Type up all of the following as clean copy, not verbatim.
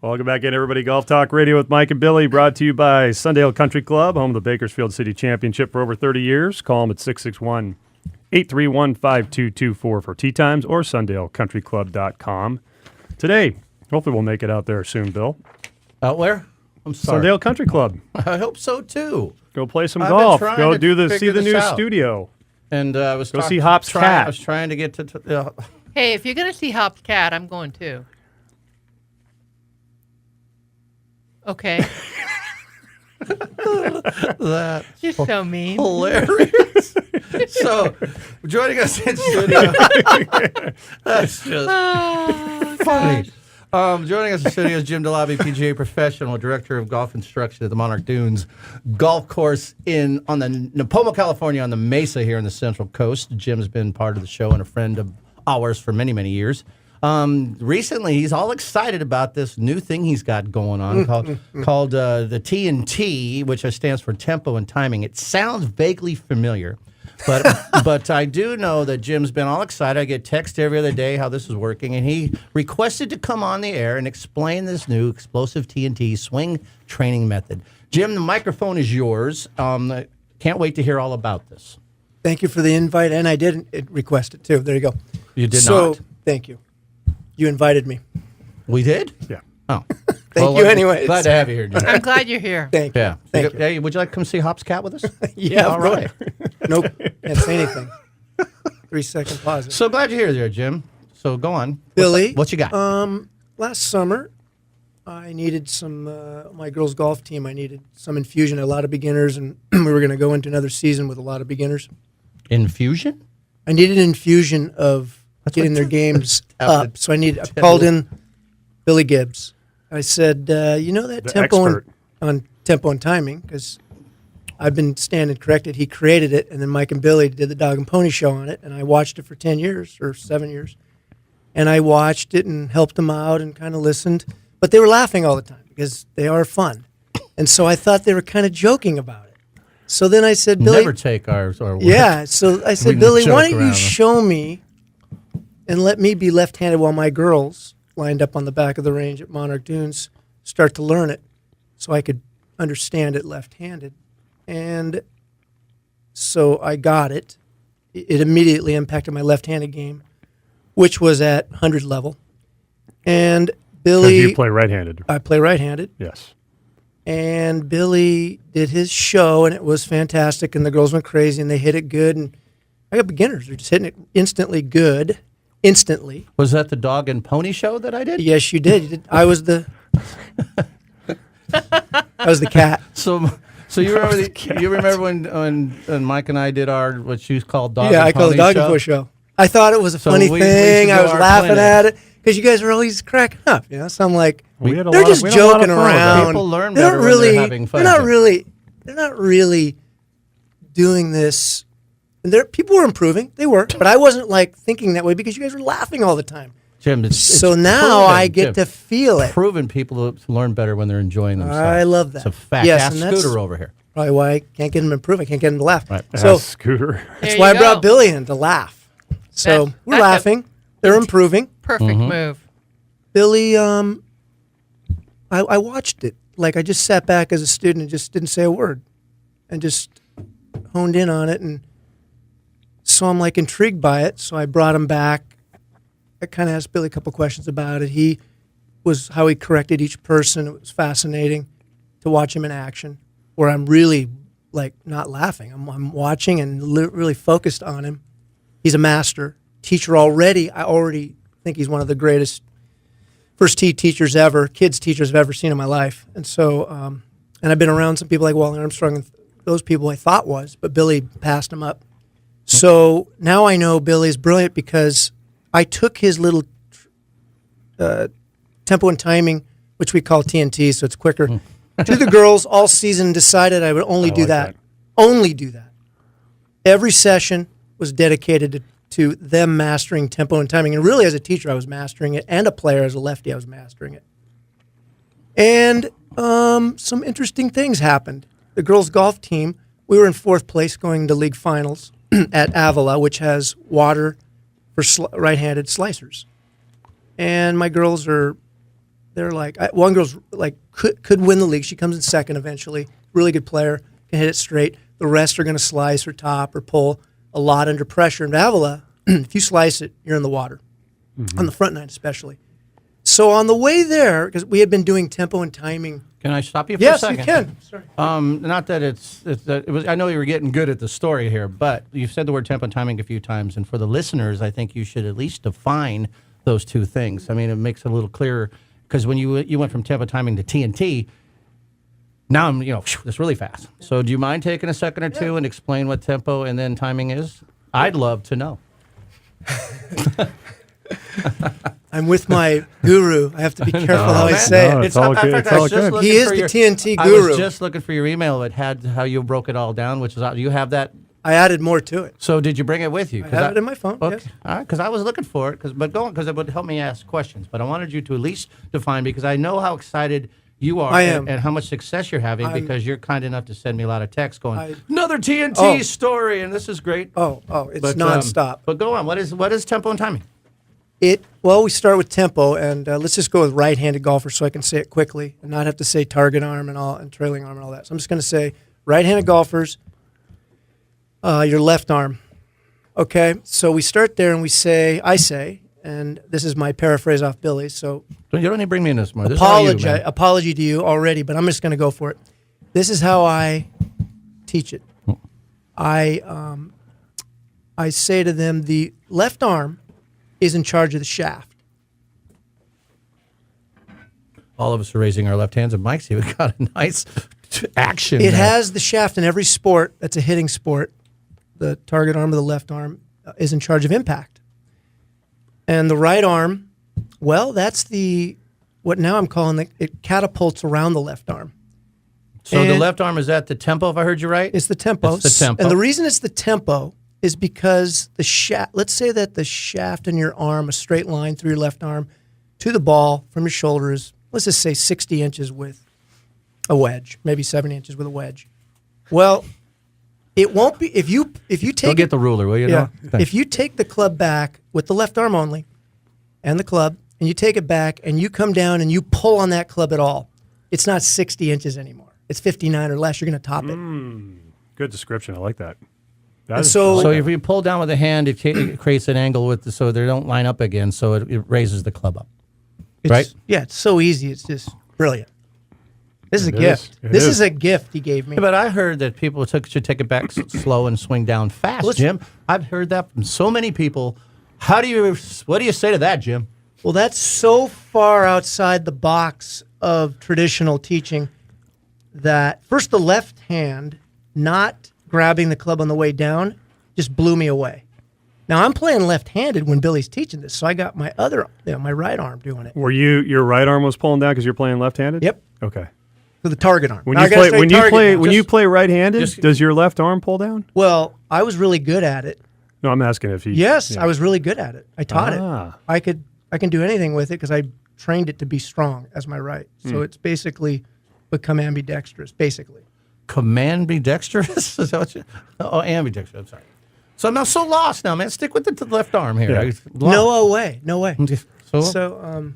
Welcome back in, everybody. Golf Talk Radio with Mike and Billy, brought to you by Sundale Country Club, home of the Bakersfield City Championship for over 30 years. Call them at 661-831-5224 for tee times or SundaleCountryClub.com. Today, hopefully we'll make it out there soon, Bill. Out where? I'm sorry. Sundale Country Club. I hope so, too. Go play some golf. Go see the new out. studio. And I was see Hop's cat. I was trying to get to Hey, if you're going to see Hop's cat, I'm going too. Okay. that. You're so mean. Hilarious. So, joining us in studio. That's just funny. Joining us in studio is Jim Delaby, PGA professional, director of golf instruction at the Monarch Dunes Golf Course on the Napoma, California, on the Mesa here in the Central Coast. Jim's been part of the show and a friend of ours for many, many years. Recently, he's all excited about this new thing he's got going on called the TNT, which stands for Tempo and Timing. It sounds vaguely familiar, but I do know that Jim's been all excited. I get texts every other day how this is working, and he requested to come on the air and explain this new explosive TNT swing training method. Jim, the microphone is yours. Can't wait to hear all about this. Thank you for the invite, and I did request it too. There you go. You did not? Thank you. You invited me. We did? Yeah. Oh. Thank you anyways. Glad to have you here, Jim. I'm glad you're here. Thank you. Yeah. Thank you. Hey, would you like to come see Hop's cat with us? Yeah, all right. Nope. Can't say anything. 3-second pause. So glad you're here there, Jim. So go on. Billy. What you got? Last summer, I needed some, my girls' golf team, I needed some infusion, a lot of beginners, and we were going to go into another season with a lot of beginners. Infusion? I needed an infusion of getting their games up. So I called in Billy Gibbs. I said, you know that tempo on tempo and timing, because I've been standing corrected. He created it, and then Mike and Billy did the Dog and Pony Show on it, and I watched it for 10 years or 7 years. And I watched it and helped them out and kind of listened. But they were laughing all the time because they are fun. And so I thought they were kind of joking about it. So then I said, Billy. Never take our words. Yeah. So I said, Billy, why don't you show me and let me be left-handed while my girls lined up on the back of the range at Monarch Dunes start to learn it so I could understand it left-handed. And so I got it. It immediately impacted my left-handed game, which was at 100 level. And Billy... You play right-handed. I play right-handed. Yes. And Billy did his show, and it was fantastic, and the girls went crazy, and they hit it good. And I got beginners. They're just hitting it instantly good. Instantly. Was that the Dog and Pony Show that I did? Yes, you did. I was the cat. So you remember you remember when Mike and I did our what you called Dog Yeah, and I called Pony it Dog and Pony Show. I thought it was a funny we thing. I was laughing clinic. at it because you guys were always cracking up. You know, so I'm like, We had a they're lot just of, we had a lot of joking fun with it. around. People learn They're better not when really. they're having fun. They're not really doing this. And people were improving. They were, but I wasn't like thinking that way because you guys were laughing all the time. Jim, So now I get to feel it. Proving people to learn better when they're enjoying themselves. I love that. It's a fact. Yes, Ask and that's Scooter over here. probably why I can't get them to improve. I can't get them to laugh. Right. So Scooter. that's why I brought Billy in to laugh. So we're that's laughing. They're improving. Perfect move. Billy, I watched it. Like I just sat back as a student and just didn't say a word and just honed in on it. And so I'm like intrigued by it. So I brought him back. I kind of asked Billy a couple questions about it. How he corrected each person. It was fascinating to watch him in action where I'm really like not laughing. I'm watching and really focused on him. He's a master teacher already. I already think he's one of the greatest first tee teachers ever, kids teachers I've ever seen in my life. And so, and I've been around some people like Wally Armstrong and those people I thought was, but Billy passed him up. So now I know Billy's brilliant because I took his little tempo and timing, which we call TNT, so it's quicker, to the girls all season, decided I would only do that. Only do that. Every session was dedicated to them mastering tempo and timing. And really, as a teacher, I was mastering it, and a player, as a lefty, I was mastering it. And some interesting things happened. The girls' golf team, we were in 4th place going to league finals at Avila, which has water for right-handed slicers. And my girls are they're like, one girl's like could win the league. She comes in second eventually. Really good player, can hit it straight. The rest are going to slice or top or pull a lot under pressure. In Avila, if you slice it, you're in the water, on the front nine especially. So on the way there, because we had been doing tempo and timing. Can I stop you for a Yes, second? you can. Sorry. Not that it was. I know you were getting good at the story here, but you've said the word tempo and timing a few times, and for the listeners, I think you should at least define those two things. I mean, it makes it a little clearer because when you went from tempo timing to TNT, now I'm it's really fast. So do you mind taking a second or two and explain what tempo and then timing is? I'd love to know. I'm with my guru. I have to be careful how I say no, it. it's all good. It's all good. He is the TNT I guru. was just looking for your email that had how you broke it all down, which is you have that. I added more to it. So did you bring it with you? I have it in my phone. Okay. Yes. All right, because I was looking for it, because it would help me ask questions. But I wanted you to at least define, because I know how excited you are I am. and how much success you're having, because you're kind enough to send me a lot of texts going, another TNT Oh. story, and this is great. It's But, nonstop. But go on. What is tempo and timing? Well, we start with tempo, and let's just go with right-handed golfers so I can say it quickly and not have to say target arm and trailing arm and all that. So I'm just going to say right-handed golfers, your left arm. Okay, so we start there and I say, and this is my paraphrase off Billy's, so You don't need to bring me in this more. This is all you, man. apology to you already, but I'm just going to go for it. This is how I teach it. I say to them, the left arm is in charge of the shaft. All of us are raising our left hands, and Mike's even got a nice action. It there. has the shaft in every sport that's a hitting sport. The target arm of the left arm is in charge of impact. And the right arm, well, that's what now I'm calling it catapults around the left arm. So the and left arm is at the tempo, if I heard you right? It's the tempo. It's the tempo. And the reason it's the tempo is because the shaft, let's say that the shaft in your arm, a straight line through your left arm to the ball from your shoulders, let's just say 60 inches with a wedge, maybe 70 inches with a wedge. Well, it won't be, if you take Go get the ruler, will you? yeah, know? if you take the club back with the left arm only and the club, and you take it back and you come down and you pull on that club at all, it's not 60 inches anymore. It's 59 or less. You're going to top it. Good description. I like that. And so So if you pull down with the hand, it creates an angle so they don't line up again, so it raises the club up. Right? Yeah, it's so easy. It's just brilliant. This is a It gift. is. It This is. is a gift he gave me. Yeah, but I heard that people should take it back slow and swing down fast, Well, Jim. I've heard that from so many people. What do you say to that, Jim? Well, that's so far outside the box of traditional teaching that first the left hand not grabbing the club on the way down just blew me away. Now I'm playing left-handed when Billy's teaching this, so I got my my right arm doing it. Were your right arm was pulling down because you're playing left-handed? Yep. Okay. For the target arm. When Now you I gotta play say when you target play now. when you play right-handed, just- does your left arm pull down? Well, I was really good at it. No, I'm asking if you. Yes, yeah. I was really good at it. I taught Ah. it. I can do anything with it because I trained it to be strong as my right. So it's basically become ambidextrous, basically. Command be dexterous? Is that what you? Oh, ambidextrous. I'm sorry. So I'm not so lost now, man. Stick with the left arm here. Yeah. I was lost. No way. No way. So, So,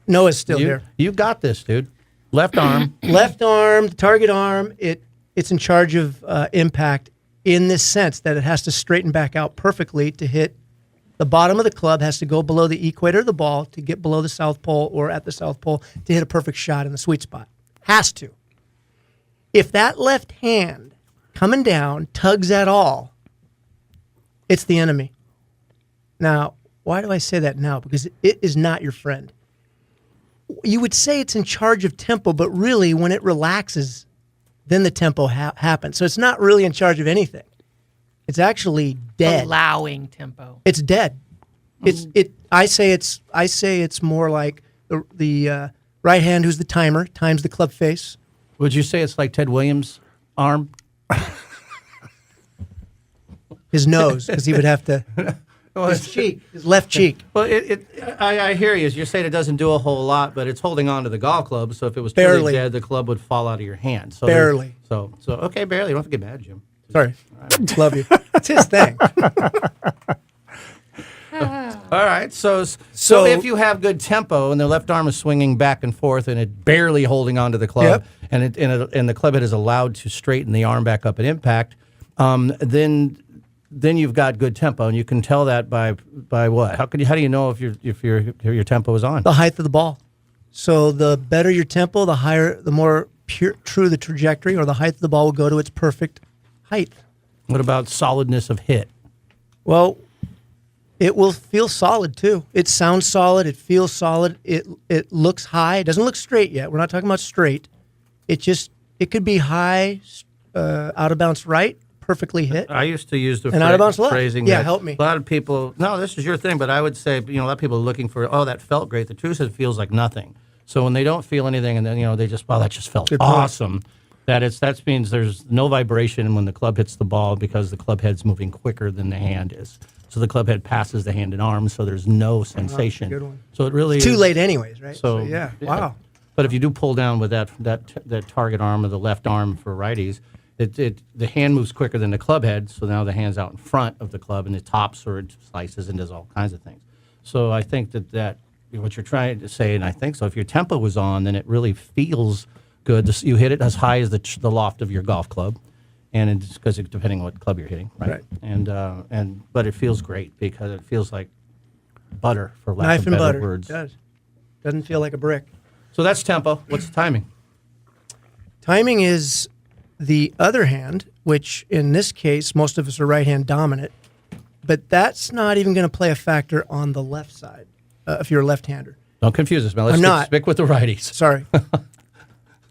Noah's still here. you got this, dude. Left arm. Left arm, target arm, it's in charge of impact in this sense that it has to straighten back out perfectly to hit the bottom of the club, has to go below the equator of the ball to get below the South Pole or at the South Pole to hit a perfect shot in the sweet spot. Has to. If that left hand coming down tugs at all, it's the enemy. Now, why do I say that now? Because it is not your friend. You would say it's in charge of tempo, but really when it relaxes, then the tempo happens. So it's not really in charge of anything. It's actually dead. Allowing tempo. It's dead. I say it's more like the right hand, who's the timer, times the club face. Would you say it's like Ted Williams' arm? His nose, because he would have to. His cheek, his left cheek. Well, I hear you. You're saying it doesn't do a whole lot, but it's holding on to the golf club. So if it was Barely. truly dead, the club would fall out of your hand. So Barely. So okay, barely. You don't have to get mad, Jim. Sorry, love you. It's his thing. All All right. So if you have good tempo and the left arm is swinging back and forth and it barely holding onto the club, Yep. and the club head is allowed to straighten the arm back up at impact, then you've got good tempo, and you can tell that by what? How do you know if your tempo is on? The height of the ball. So the better your tempo, the more true the trajectory, or the height of the ball will go to its perfect height. What about solidness of hit? Well, it will feel solid too. It sounds solid. It feels solid. It looks high. It doesn't look straight yet. We're not talking about straight. It could be high, out of bounds right, perfectly hit. I used to use the And out of bounds left. phrasing. Yeah, that help me. A lot of people, no, this is your thing, but I would say, a lot of people are looking for, that felt great. The truth is it feels like nothing. So when they don't feel anything, and then, they just, that just felt Good point. awesome. That means there's no vibration when the club hits the ball because the club head's moving quicker than the hand is. So the club head passes the hand and arm, so there's no sensation. good one. So it really Too is, late anyways, right? So yeah. Wow. But if you do pull down with that target arm or the left arm for righties, the hand moves quicker than the club head, so now the hand's out in front of the club and it tops or it slices and does all kinds of things. So I think that what you're trying to say, and I think so, if your tempo was on, then it really feels good. You hit it as high as the loft of your golf club, and it's because depending on what club you're hitting, right? But it feels great because it feels like butter, for lack Knife of and better butter. words. It does. Doesn't feel like a brick. So that's tempo. What's the timing? Timing is the other hand, which in this case, most of us are right-hand dominant, but that's not even going to play a factor on the left side if you're a left-hander. Don't confuse us, man. Let's I'm not. stick with the righties. Sorry.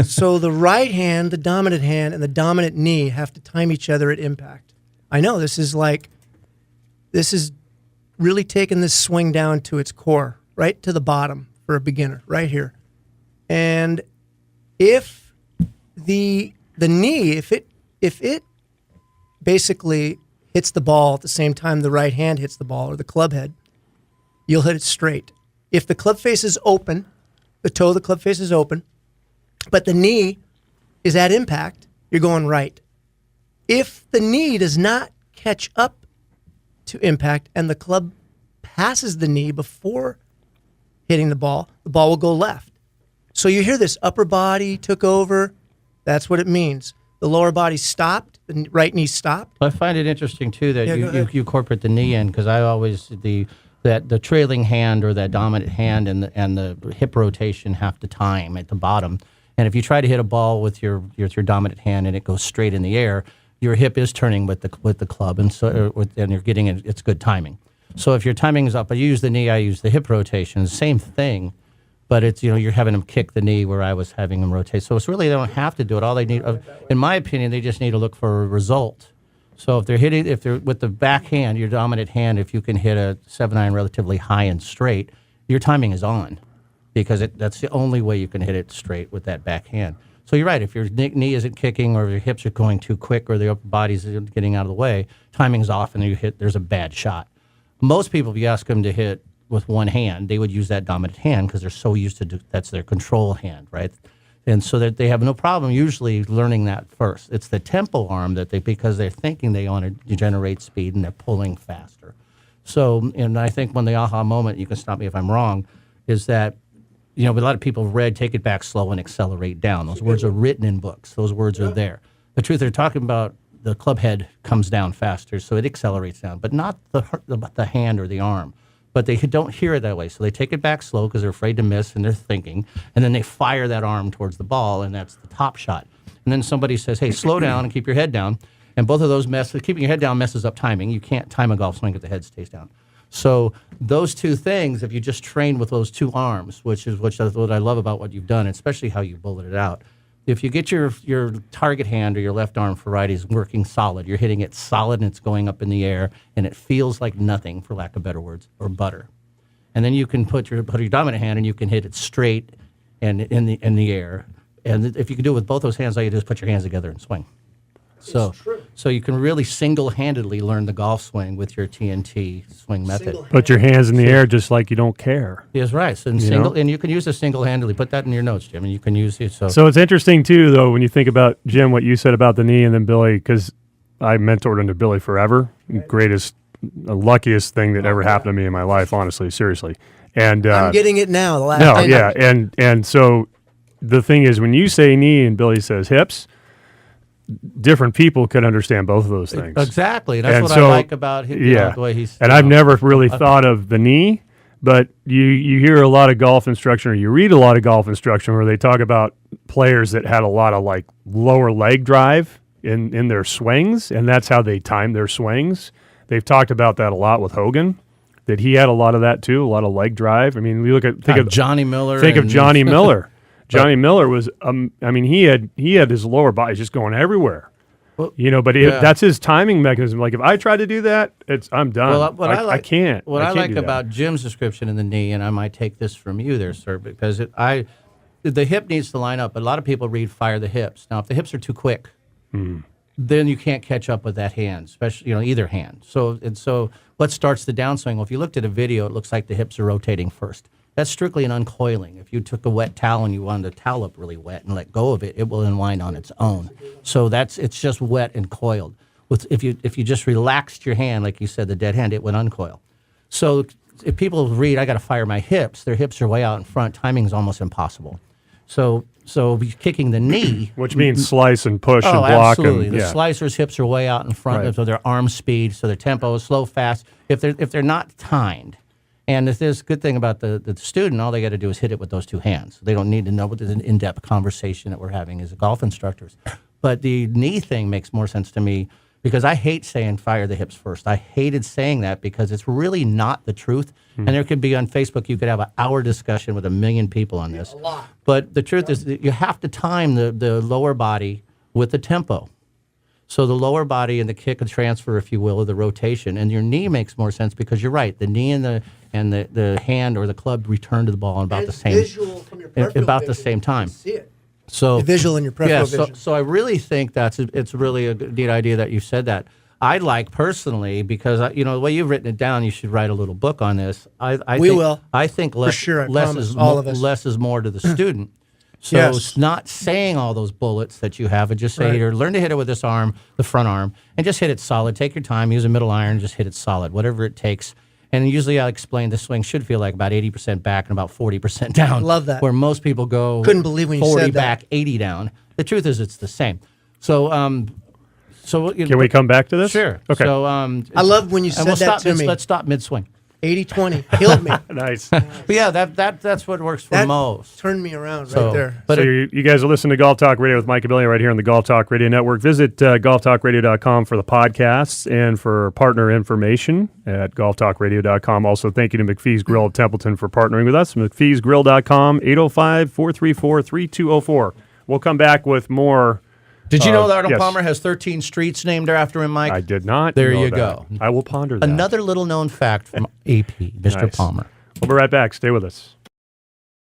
So the right hand, the dominant hand, and the dominant knee have to time each other at impact. I know this is really taking this swing down to its core, right to the bottom for a beginner, right here. And if the knee, if it basically hits the ball at the same time the right hand hits the ball or the club head, you'll hit it straight. If the club face is open, the toe of the club face is open, but the knee is at impact, you're going right. If the knee does not catch up to impact and the club passes the knee before hitting the ball will go left. So you hear this upper body took over. That's what it means. The lower body stopped, the right knee stopped. I find it interesting too that Yeah, go ahead. you incorporate the knee in, because I always the trailing hand or that dominant hand and the hip rotation have to time at the bottom. And if you try to hit a ball with your dominant hand and it goes straight in the air, your hip is turning with the club, and you're getting it's good timing. So if your timing is up, I use the knee, I use the hip rotation, same thing, but it's you're having them kick the knee where I was having them rotate. So it's really they don't have to do it. All they need, in my opinion, they just need to look for a result. So if they're with the backhand, your dominant hand, if you can hit a 7-iron relatively high and straight, your timing is on, because that's the only way you can hit it straight with that backhand. So you're right. If your knee isn't kicking or your hips are going too quick or the upper body's getting out of the way, timing's off and there's a bad shot. Most people, if you ask them to hit with one hand, they would use that dominant hand because they're so used to that's their control hand, right? And so that they have no problem usually learning that first. It's the tempo arm because they're thinking they want to generate speed and they're pulling faster. So, and I think when the aha moment, you can stop me if I'm wrong, is that a lot of people read take it back slow and accelerate down. Those words are written in books. Those words are there. The truth, they're talking about the club head comes down faster, so it accelerates down, but not the hand or the arm. But they don't hear it that way, so they take it back slow because they're afraid to miss and they're thinking, and then they fire that arm towards the ball, and that's the top shot. And then somebody says, hey, slow down and keep your head down. And both of those keeping your head down messes up timing. You can't time a golf swing if the head stays down. So those two things, if you just train with those two arms, which is what I love about what you've done, especially how you bulleted it out. If you get your target hand or your left arm for righties working solid, you're hitting it solid and it's going up in the air and it feels like nothing, for lack of better words, or butter. And then you can put your dominant hand and you can hit it straight and in the air. And if you can do it with both those hands, all you do is put your hands together and swing. So you can really single-handedly learn the golf swing with your TNT swing method. Put your hands in the air just like you don't care. Yes, right. So and you can use it single-handedly. Put that in your notes, Jim, and you can use it. So it's interesting, too, though, when you think about, Jim, what you said about the knee and then Billy, because I mentored under Billy forever, greatest the luckiest thing that ever happened to me in my life, honestly, seriously. And I'm getting it now. The last no, 10 yeah, years. and so the thing is, when you say knee and Billy says hips, different people could understand both of those things. Exactly. That's And what so- I like about him. Yeah, The way he's. and I've never really thought of the knee, but you hear a lot of golf instruction, or you read a lot of golf instruction where they talk about players that had a lot of like lower leg drive in their swings, and that's how they time their swings. They've talked about that a lot with Hogan, that he had a lot of that too, a lot of leg drive. I mean, we think of Johnny Miller. Think of and- Johnny Miller. Johnny Miller was, I mean, he had his lower body just going everywhere. Well, But yeah. that's his timing mechanism. Like if I try to do that, I'm done. Well, what I like, can't. What I can't like do that. about Jim's description in the knee, and I might take this from you there, sir, because the hip needs to line up. A lot of people read fire the hips. Now, if the hips are too quick, then you can't catch up with that hand, especially either hand. So what starts the downswing? Well, if you looked at a video, it looks like the hips are rotating first. That's strictly an uncoiling. If you took a wet towel and you wanted to towel up really wet and let go of it, it will unwind on its own. So it's just wet and coiled. If you just relaxed your hand, like you said, the dead hand, it would uncoil. So if people read, I got to fire my hips, their hips are way out in front. Timing is almost impossible. So kicking the knee. Which means slice and push and Oh, block. absolutely. And, The yeah. slicers' hips are way out in front, Right. so their arm speed, so their tempo is slow, fast. If they're not timed, and if there's a good thing about the student, all they got to do is hit it with those two hands. They don't need to know what is an in-depth conversation that we're having as golf instructors. But the knee thing makes more sense to me because I hate saying fire the hips first. I hated saying that because it's really not the truth. And there could be on Facebook, you could have an hour discussion with 1 million people on this. But the truth is that you have to time the lower body with the tempo. So the lower body and the kick and transfer, if you will, of the rotation, and your knee makes more sense because you're right. The knee and the hand or the club return to the ball in about the same Visual from your peripheral about the vision, same you time. can see it. So The visual in your peripheral yeah, vision. so I really think it's really a good neat idea that you said that. I like personally because the way you've written it down, you should write a little book on this. We will. I think less, sure, I less promise, is all of us. less is more to the student. So Yes. it's not saying all those bullets that you have, and just say Right. here, learn to hit it with this arm, the front arm, and just hit it solid. Take your time, use a middle iron, just hit it solid, whatever it takes. And usually I explain the swing should feel like about 80% back and about 40% down. Love that. Where most people go Couldn't believe when you 40 said that. back, 80 down. The truth is it's the same. So Can we come back to this? Sure. Okay. So I love when you and said we'll that stop to me. Let's stop mid swing. 80-20 killed me. Nice. But yeah, that's what works for That most. turned me around So, right there. but So you guys are listening to Golf Talk Radio with Mike and Billy right here on the Golf Talk Radio Network. Visit golftalkradio.com for the podcasts and for partner information at golftalkradio.com. Also, thank you to McPhee's Grill of Templeton for partnering with us. McPhee'sGrill.com, 805-434-3204. We'll come back with more. did you know that Arnold yes. Palmer has 13 streets named after him, Mike? I did not There know you that. go. I will ponder that. Another little known fact from AP, Mr. Nice. Palmer. We'll be right back. Stay with us.